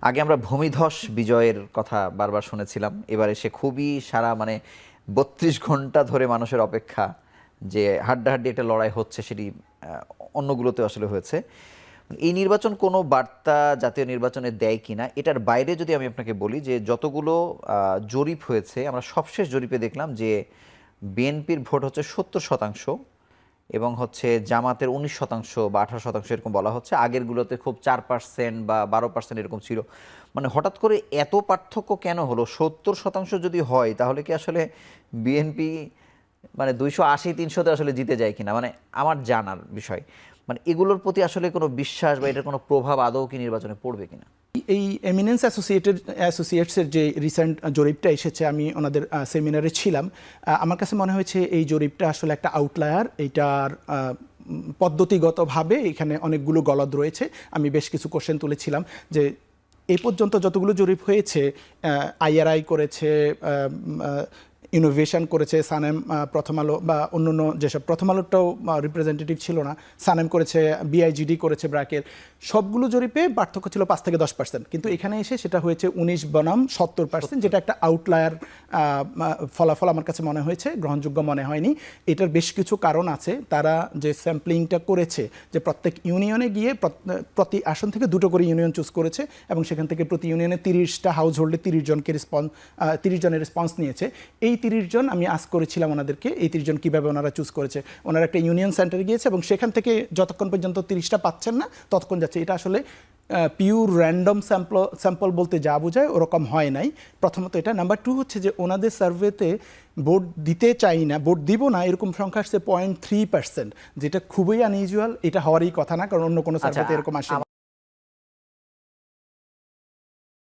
আগে আমরা ভূমিধস বিজয়ের কথা বারবার শুনেছিলাম, এবার এসে খুবই সারা ৩২ ঘন্টা ধরে মানুষের অপেক্ষা যে হাড্ডাহাড্ডি একটা লড়াই হচ্ছে, সেটি অন্যগুলোতে আসলে হয়েছে। এই নির্বাচন কোনো বার্তা জাতীয় নির্বাচনে দেয় কিনা এটার বাইরে যদি আমি আপনাকে বলি যে যতগুলো জরিপ হয়েছে, আমরা সবশেষ জরিপে দেখলাম যে বিএনপির ভোট হচ্ছে ৭০% এবং হচ্ছে জামাতের ১৯% বা ১৮% এরকম বলা হচ্ছে। আগেরগুলোতে খুব ৪% বা ১২% এরকম ছিল। হঠাৎ করে এত পার্থক্য কেন হলো? ৭০% যদি হয় তাহলে কি আসলে বিএনপি ২৮০-৩০০-তে আসলে জিতে যায় কিনা, আমার জানার বিষয়। এগুলোর প্রতি আসলে কোনো বিশ্বাস বা এটার কোনো প্রভাব আদৌ কি নির্বাচনে পড়বে কিনা? এই এমিনেন্স অ্যাসোসিয়েটসের যে রিসেন্ট জরিপটা এসেছে, আমি ওনাদের সেমিনারে ছিলাম। আমার কাছে মনে হয়েছে এই জরিপটা আসলে একটা আউটলায়ার। এইটার পদ্ধতিগতভাবে এখানে অনেকগুলো গলদ রয়েছে। আমি বেশ কিছু কোশ্চেন তুলেছিলাম যে এই পর্যন্ত যতগুলো জরিপ হয়েছে, আইআরআই করেছে, ইনোভেশন করেছে, সানেম, প্রথম আলো বা অন্যান্য যেসব, প্রথম আলোটাও রিপ্রেজেন্টেটিভ ছিল না, সানেম করেছে, বিআইজিডি করেছে, ব্র্যাকের, সবগুলো জরিপে পার্থক্য ছিল 5 থেকে 10%, কিন্তু এখানে এসে সেটা হয়েছে 19 বনাম 70%, যেটা একটা আউটলায়ার ফলাফল আমার কাছে মনে হয়েছে, গ্রহণযোগ্য মনে হয়নি। এটার বেশ কিছু কারণ আছে। তারা যে স্যাম্পলিংটা করেছে, যে প্রত্যেক ইউনিয়নে গিয়ে প্রতি আসন থেকে 2টো করে ইউনিয়ন চুজ করেছে এবং সেখান থেকে প্রতি ইউনিয়নে 30টা হাউস হোল্ডে 30 জনের রেসপন্স নিয়েছে। এই 30 জন আমি আস্ক করেছিলাম ওনাদেরকে, এই 30 জন কীভাবে ওনারা চুজ করেছে। ওনারা একটা ইউনিয়ন সেন্টারে গিয়েছে এবং সেখান থেকে যতক্ষণ পর্যন্ত 30টা পাচ্ছেন না ততক্ষণ যাচ্ছে। এটা আসলে পিওর র্যান্ডম স্যাম্পল বলতে যা বোঝায় ওরকম হয় নাই। প্রথমত এটা। নাম্বার 2 হচ্ছে যে ওনাদের সার্ভেতে ভোট দিতে চাই না, ভোট দিব না, এরকম সংখ্যা আসছে 0.3%, যেটা খুবই আনইউজুয়াল। এটা হওয়ারই কথা না, কারণ অন্য কোনো সার্ভেতে এরকম আসে।